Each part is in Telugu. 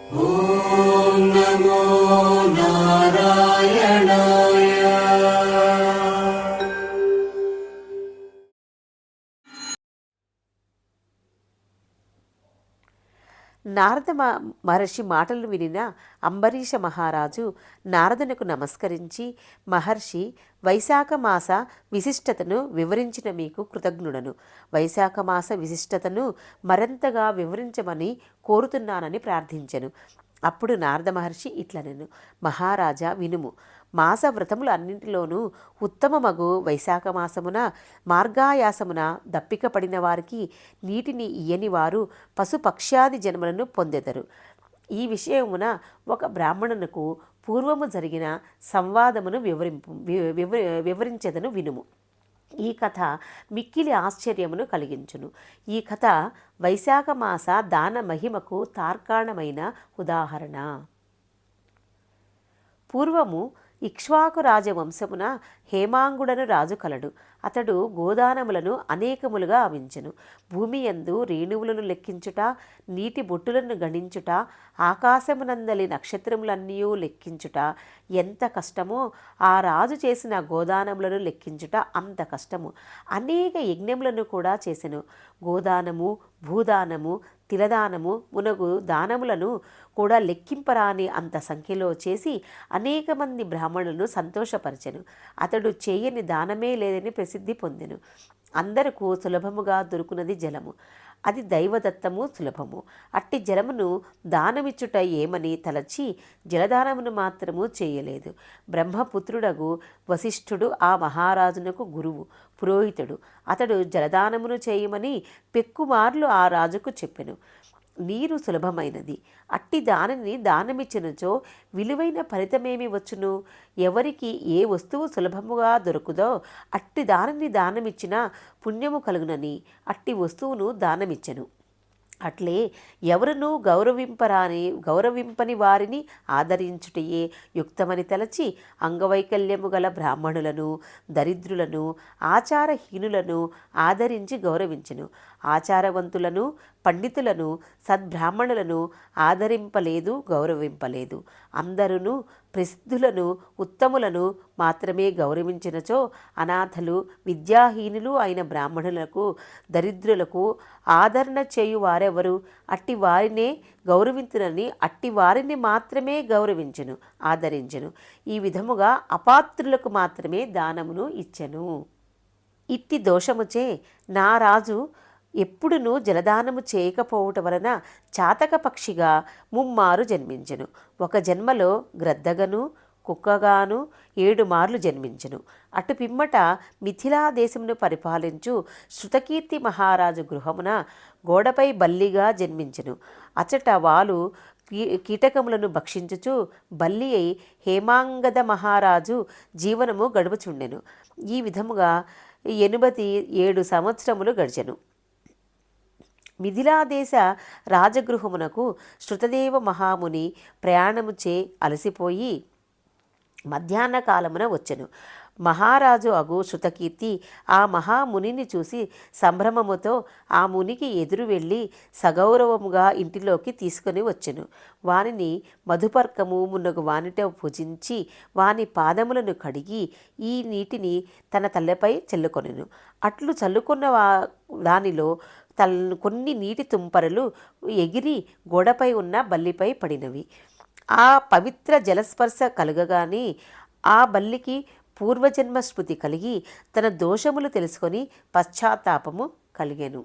ఓం నమో నారాయణాయ. నారద మహర్షి మాటలు వినిన అంబరీష మహారాజు నారదునకు నమస్కరించి, మహర్షి, వైశాఖ మాస విశిష్టతను వివరించిన మీకు కృతజ్ఞుడను. వైశాఖ మాస విశిష్టతను మరింతగా వివరించమని కోరుతున్నానని ప్రార్థించెను. అప్పుడు నారద మహర్షి ఇట్లనెను, మహారాజా వినుము. మాస వ్రతములు అన్నింటిలోనూ ఉత్తమమగు వైశాఖ మాసమున మార్గాయాసమున దప్పిక పడిన వారికి నీటిని ఇయ్యని వారు పశుపక్ష్యాది జన్మలను పొందెదరు. ఈ విషయమున ఒక బ్రాహ్మణునకు పూర్వము జరిగిన సంవాదమును వివరించెదను వినుము. ఈ కథ మిక్కిలి ఆశ్చర్యమును కలిగించును. ఈ కథ వైశాఖ మాస దాన మహిమకు తార్కాణమైన ఉదాహరణ. పూర్వము ఇక్ష్వాకు రాజవంశమున హేమాంగుడను రాజు కలడు. అతడు గోదానములను అనేకములుగా అవించెను. భూమి యందు రేణువులను లెక్కించుట, నీటి బొట్టులను గణించుట, ఆకాశమునందలి నక్షత్రములన్నీ లెక్కించుట ఎంత కష్టమో ఆ రాజు చేసిన గోదానములను లెక్కించుట అంత కష్టము. అనేక యజ్ఞములను కూడా చేసెను. గోదానము, భూదానము, తిలదానము మునగు దానములను కూడా లెక్కింపరాని అంత సంఖ్యలో చేసి అనేక మంది బ్రాహ్మణులను సంతోషపరచెను. అతడు చేయని దానమే లేదని ప్రసిద్ధి పొందెను. అందరకు సులభముగా దొరుకునది జలము. అది దైవదత్తము, సులభము. అట్టి జలమును దానమిచ్చుట ఏమని తలచి జలదానమును మాత్రము చేయలేదు. బ్రహ్మపుత్రుడగు వశిష్ఠుడు ఆ మహారాజునకు గురువు, పురోహితుడు. అతడు జలదానమును చేయమని పెక్కుమార్లు ఆ రాజుకు చెప్పెను. నీరు సులభమైనది. అట్టి దానిని దానమిచ్చినచో విలువైన ఫలితమేమి వచ్చును? ఎవరికి ఏ వస్తువు సులభముగా దొరుకుదో అట్టి దానిని దానమిచ్చినా పుణ్యము కలుగునని అట్టి వస్తువును దానమిచ్చెను. అట్లే ఎవరునూ గౌరవింపని వారిని ఆదరించుటయే యుక్తమని తలచి అంగవైకల్యము గల బ్రాహ్మణులను, దరిద్రులను, ఆచారహీనులను ఆదరించి గౌరవించెను. ఆచారవంతులను, పండితులను, సద్బ్రాహ్మణులను ఆదరింపలేదు, గౌరవింపలేదు. అందరూ ప్రసిద్ధులను, ఉత్తములను మాత్రమే గౌరవించినచో అనాథలు, విద్యాహీనులు అయిన బ్రాహ్మణులకు, దరిద్రులకు ఆదరణ చేయు వారెవరు? అట్టి వారినే గౌరవించునని అట్టి వారిని మాత్రమే గౌరవించెను, ఆదరించెను. ఈ విధముగా అపాత్రులకు మాత్రమే దానమును ఇచ్చెను. ఇట్టి దోషముచే నా రాజు ఎప్పుడునూ జలదానము చేయకపోవట వలన చాతక పక్షిగా ముమ్మారు జన్మించెను. ఒక జన్మలో గ్రద్దగను, కుక్కగాను 7 మార్లు జన్మించెను. అటు పిమ్మట మిథిలా దేశమును పరిపాలించు శృతకీర్తి మహారాజు గృహమున గోడపై బల్లిగా జన్మించెను. అచట వాలు కీటకములను భక్షించుచు బల్లి అయి హేమాంగద మహారాజు జీవనము గడుపుచుండెను. ఈ విధముగా 87 సంవత్సరములు గడిచెను. మిథిలాదేశ రాజగృహమునకు శృతదేవ మహాముని ప్రయాణముచే అలసిపోయి మధ్యాహ్న కాలమున వచ్చెను. మహారాజు అగు శృతకీర్తి ఆ మహామునిని చూసి సంభ్రమముతో ఆ మునికి ఎదురు వెళ్ళి సగౌరవముగా ఇంటిలోకి తీసుకొని వచ్చెను. వానిని మధుపర్కము మున్నగు వానిట పూజించి వాని పాదములను కడిగి ఈ నీటిని తన తలపై చల్లుకొనెను. అట్లు చల్లుకున్న దానిలో కొన్ని నీటి తుంపరలు ఎగిరి గోడపై ఉన్న బల్లిపై పడినవి. ఆ పవిత్ర జలస్పర్శ కలుగగానే ఆ బల్లికి పూర్వజన్మ స్మృతి కలిగి తన దోషములు తెలుసుకొని పశ్చాత్తాపము కలిగెను.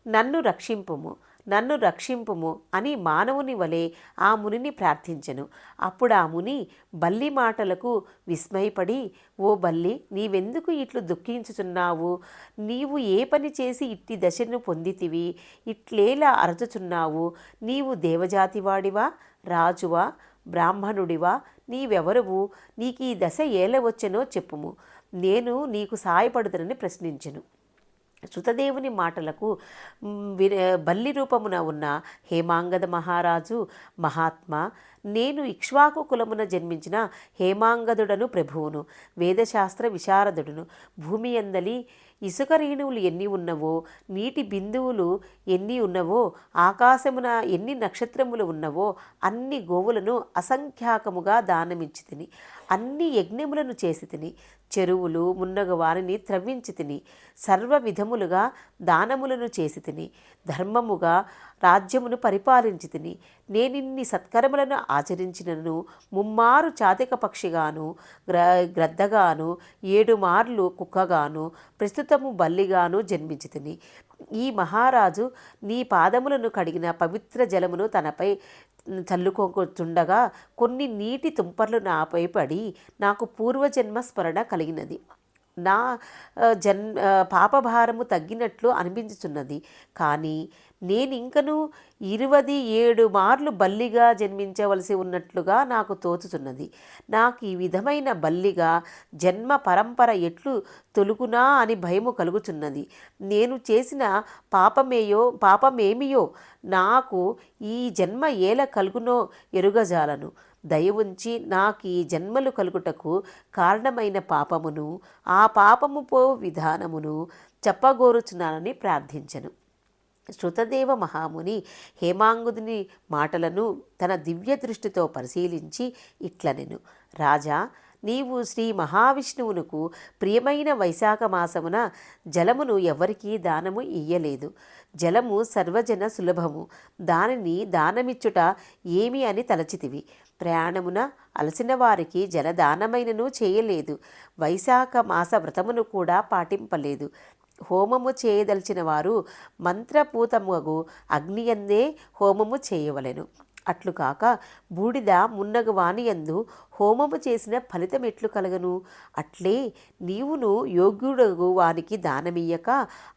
నన్ను రక్షింపుము, నన్ను రక్షింపుము అని మానవుని వలె ఆ మునిని ప్రార్థించెను. అప్పుడు ఆ ముని బల్లి మాటలకు విస్మయపడి, ఓ బల్లి, నీవెందుకు ఇట్లు దుఃఖించుచున్నావు? నీవు ఏ పని చేసి ఇట్టి దశను పొందితివి? ఇట్లేలా అరచుచున్నావు? నీవు దేవజాతివాడివా, రాజువా, బ్రాహ్మణుడివా? నీవెవరువు? నీకు ఈ దశ ఏల వచ్చెనో చెప్పుము, నేను నీకు సాయపడుదనని ప్రశ్నించెను. శృతదేవుని మాటలకు బల్లి రూపమున ఉన్న హేమాంగద మహారాజు, మహాత్మా, నేను ఇక్ష్వాకు కులమున జన్మించిన హేమాంగదుడను ప్రభువును, వేదశాస్త్ర విశారదుడును. భూమి అందలి ఇసుక రేణువులు ఎన్ని ఉన్నవో, నీటి బిందువులు ఎన్ని ఉన్నవో, ఆకాశమున ఎన్ని నక్షత్రములు ఉన్నవో అన్ని గోవులను అసంఖ్యాకముగా దానమిచ్చి తిని, అన్ని యజ్ఞములను చేసి తిని, చెరువులు మున్నగు వారిని త్రవ్వించి తిని, సర్వ విధములుగా దానములను చేసి తిని, ధర్మముగా రాజ్యమును పరిపాలించి తిని, నేనిన్ని సత్కరములను ఆచరించినను ముమ్మారు చాతిక పక్షిగాను, గ్రద్దగాను, 7 మార్లు కుక్కగాను, ప్రస్తుతము బల్లిగాను జన్మించి తిని, ఈ మహారాజు నీ పాదములను కడిగిన పవిత్ర జలమును తనపై చల్లుకొంచుండగా కొన్ని నీటి తుంపర్లు నాపై పడి నాకు పూర్వజన్మ స్మరణ కలిగినది. నా పాపభారము తగ్గినట్లు అనిపించుచున్నది. కానీ నేనింకను 27 మార్లు బల్లిగా జన్మించవలసి ఉన్నట్లుగా నాకు తోచుచున్నది. నాకు ఈ విధమైన బల్లిగా జన్మ పరంపర ఎట్లు తొలుగునా అని భయము కలుగుచున్నది. నేను చేసిన పాపమేమియో నాకు ఈ జన్మ ఏల కలుగునో ఎరుగజాలను. దయ ఉంచి నాకు ఈ జన్మలు కలుగుటకు కారణమైన పాపమును, ఆ పాపము పో విధానమును చెప్పగోరుచున్నానని ప్రార్థించెను. శృతదేవ మహాముని హేమాంగుని మాటలను తన దివ్య దృష్టితో పరిశీలించి ఇట్లనెను. రాజా, నీవు శ్రీ మహావిష్ణువునకు ప్రియమైన వైశాఖ మాసమున జలమును ఎవరికీ దానము ఇయ్యలేదు. జలము సర్వజన సులభము, దానిని దానమిచ్చుట ఏమి అని తలచితివి. ప్రయాణమున అలసిన వారికి జలదానమైనను చేయలేదు. వైశాఖ మాస వ్రతమును కూడా పాటింపలేదు. హోమము చేయదలిచిన వారు మంత్రపూతముగు అగ్నియందే హోమము చేయవలెను. అట్లు కాక బూడిద మున్నగు వానియందు హోమము చేసిన ఫలితం ఎట్లు కలగను? అట్లే నీవును యోగ్యుడగు వానికి దానమియ్యక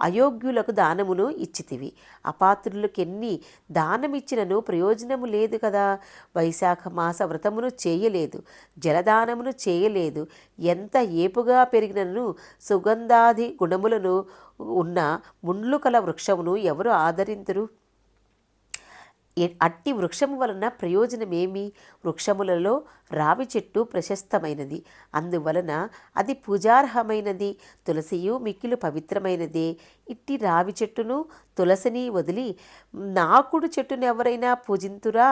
అయోగ్యులకు దానమును ఇచ్చితివి. అపాత్రులకెన్ని దానమిచ్చినను ప్రయోజనము లేదు కదా. వైశాఖ మాస వ్రతమును చేయలేదు, జలదానమును చేయలేదు. ఎంత ఏపుగా పెరిగినను సుగంధాది గుణములను ఉన్న ముండ్లు కల వృక్షమును ఎవరు ఆదరింతురు? అట్టి వృక్షము వలన ప్రయోజనమేమి? వృక్షములలో రావి చెట్టు ప్రశస్తమైనది, అందువలన అది పూజార్హమైనది. తులసియు మిక్కిలు పవిత్రమైనదే. ఇట్టి రావి చెట్టును తులసిని వదిలి నాకుడు చెట్టును ఎవరైనా పూజింతురా?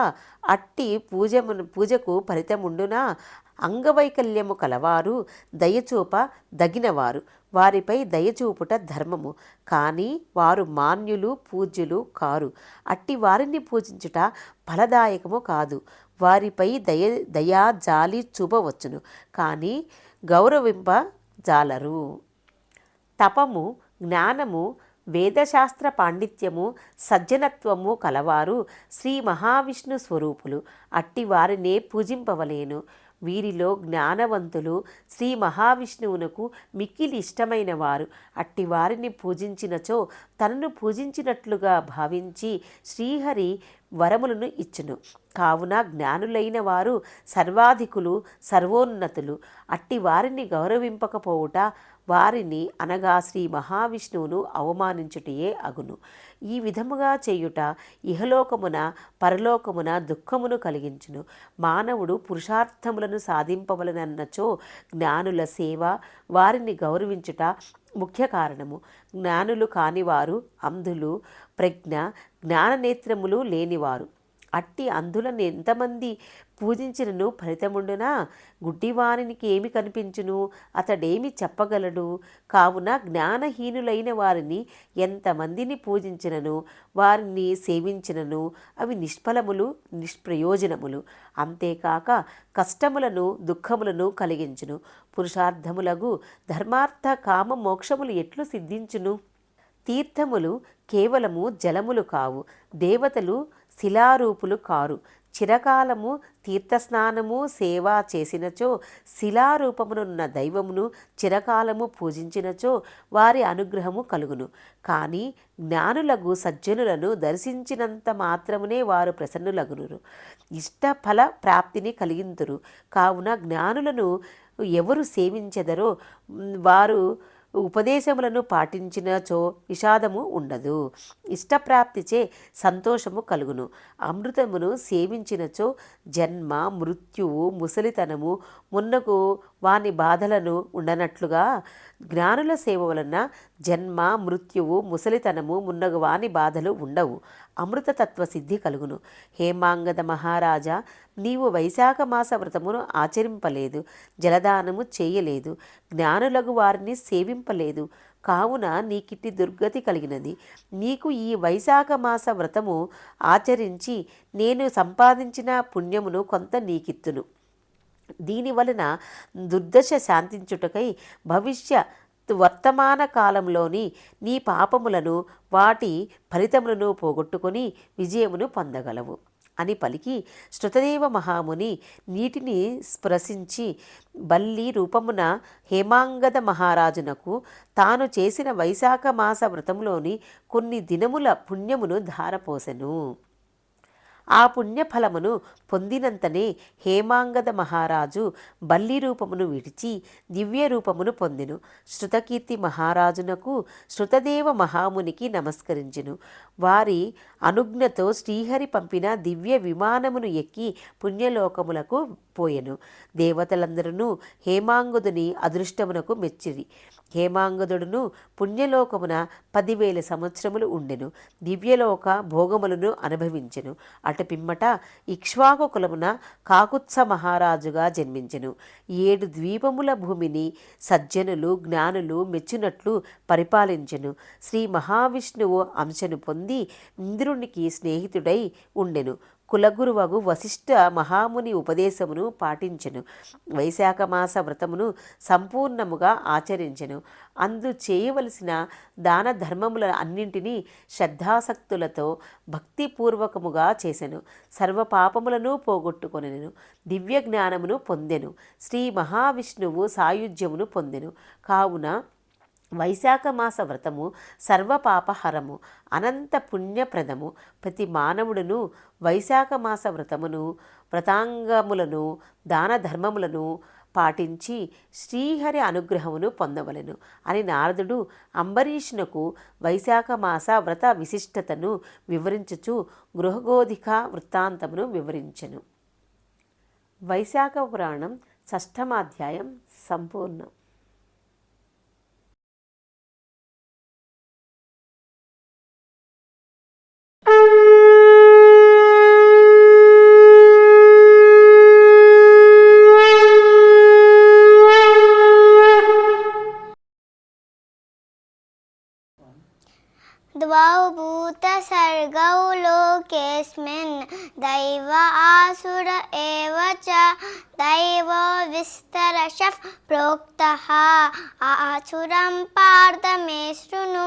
అట్టి పూజకు ఫలితముండునా? అంగవైకల్యము కలవారు దయచూప దగినవారు, వారిపై దయచూపుట ధర్మము. కానీ వారు మాన్యులు పూజ్యులు కారు. అట్టి వారిని పూజించుట ఫలదాయకము కాదు. వారిపై దయా జాలి చూపవచ్చును, కానీ గౌరవింప జాలరు. తపము, జ్ఞానము, వేదశాస్త్ర పాండిత్యము, సజ్జనత్వము కలవారు శ్రీ మహావిష్ణు స్వరూపులు. అట్టి వారినే పూజింపవలేను. వీరిలో జ్ఞానవంతులు శ్రీ మహావిష్ణువునకు మిక్కిలి ఇష్టమైన వారు. అట్టి వారిని పూజించినచో తనను పూజించినట్లుగా భావించి శ్రీహరి వరములను ఇచ్చును. కావున జ్ఞానులైన వారు సర్వాధికులు, సర్వోన్నతులు. అట్టి వారిని గౌరవింపకపోవుట వారిని అనగా శ్రీ మహావిష్ణువును అవమానించుటయే అగును. ఈ విధముగా చేయుట ఇహలోకమున పరలోకమున దుఃఖమును కలిగించును. మానవుడు పురుషార్థములను సాధింపవలనన్నచో జ్ఞానుల సేవ, వారిని గౌరవించుట ముఖ్య కారణము. జ్ఞానులు కానివారు అంధులు, ప్రజ్ఞ జ్ఞాననేత్రములు లేనివారు. అట్టి అంధులను ఎంతమంది పూజించినను ఫలితముండునా? గుడ్డివానికి ఏమి కనిపించును? అతడేమి చెప్పగలడు? కావున జ్ఞానహీనులైన వారిని ఎంతమందిని పూజించినను, వారిని సేవించినను అవి నిష్ఫలములు, నిష్ప్రయోజనములు. అంతేకాక కష్టములను, దుఃఖములను కలిగించును. పురుషార్థములగు ధర్మార్థ కామ మోక్షములు ఎట్లు సిద్ధించును? తీర్థములు కేవలము జలములు కావు, దేవతలు శిలారూపులు కారు. చిరకాలము తీర్థస్నానము సేవ చేసినచో, శిలారూపమునున్న దైవమును చిరకాలము పూజించినచో వారి అనుగ్రహము కలుగును. కానీ జ్ఞానులగు సజ్జనులను దర్శించినంత మాత్రమునే వారు ప్రసన్నులగును, ఇష్టఫల ప్రాప్తిని కలిగింతురు. కావున జ్ఞానులను ఎవరు సేవించెదరో వారు ఉపదేశములను పాటించినచో విషాదము ఉండదు. ఇష్టప్రాప్తిచే సంతోషము కలుగును. అమృతమును సేవించినచో జన్మ మృత్యువు ముసలితనము మున్నగు వాని బాధలను ఉండనట్లుగా జ్ఞానుల సేవ వలన జన్మ మృత్యువు ముసలితనము మున్నగు వాని బాధలు ఉండవు. అమృతతత్వ సిద్ధి కలుగును. హేమాంగద మహారాజా, నీవు వైశాఖ మాస వ్రతమును ఆచరింపలేదు, జలదానము చేయలేదు, జ్ఞానులగు వారిని సేవింపలేదు. కావున నీకిట్టి దుర్గతి కలిగినది. నీకు ఈ వైశాఖ మాస వ్రతము ఆచరించి నేను సంపాదించిన పుణ్యమును కొంత నీకిత్తును. దీనివలన దుర్దశ శాంతించుటకై భవిష్య వర్తమాన కాలంలోని నీ పాపములను వాటి ఫలితములను పోగొట్టుకొని విజయమును పొందగలవు అని పలికి శృతదేవ మహాముని నీటిని స్పృశించి బల్లి రూపమున హేమాంగద మహారాజునకు తాను చేసిన వైశాఖ మాస వ్రతంలోని కొన్ని దినముల పుణ్యమును ధారపోసెను. ఆ పుణ్యఫలమును పొందినంతనే హేమాంగద మహారాజు బల్లి రూపమును విడిచి దివ్య రూపమును పొందెను. శృతకీర్తి మహారాజునకు శృతదేవ మహామునికి నమస్కరించెను. వారి అనుజ్ఞతో శ్రీహరి పంపిన దివ్య విమానమును ఎక్కి పుణ్యలోకములకు పోయెను. దేవతలందరూ హేమాంగదుని అదృష్టమునకు మెచ్చిరి. హేమాంగదుడును పుణ్యలోకమున 10,000 సంవత్సరములు ఉండెను. దివ్యలోక భోగములను అనుభవించెను. అటుపిమ్మట ఇక్ష్వాకు కులమున కాకుత్స మహారాజుగా జన్మించెను. 7 ద్వీపముల భూమిని సజ్జనులు జ్ఞానులు మెచ్చునట్లు పరిపాలించెను. శ్రీ మహావిష్ణువు అంశను పొంది ఇంద్రునికి స్నేహితుడై ఉండెను. కులగురువగు వశిష్ఠ మహాముని ఉపదేశమును పాటించెను. వైశాఖ మాస వ్రతమును సంపూర్ణముగా ఆచరించెను. అందు చేయవలసిన దాన ధర్మముల అన్నింటినీ శ్రద్ధాసక్తులతో భక్తిపూర్వకముగా చేసెను. సర్వ పాపములను పోగొట్టుకొనెను. దివ్య జ్ఞానమును పొందెను. శ్రీ మహావిష్ణువు సాయుధ్యమును పొందెను. కావున వైశాఖ మాస వ్రతము సర్వపాపహరము, అనంత పుణ్యప్రదము. ప్రతి మానవుడును వైశాఖ మాస వ్రతమును వ్రతాంగములను దాన ధర్మములను పాటించి శ్రీహరి అనుగ్రహమును పొందవలెను అని నారదుడు అంబరీషునకు వైశాఖ మాస వ్రత విశిష్టతను వివరించుచు గృహగోధిక వృత్తాంతమును వివరించెను. వైశాఖ పురాణం 6వ అధ్యాయం సంపూర్ణం. द्वौ भूतसर्गौ लोकेऽस्मिन् दैव आसुर एव च दैवो विस्तरशः प्रोक्तः आसुरं पार्थ मे शृणु।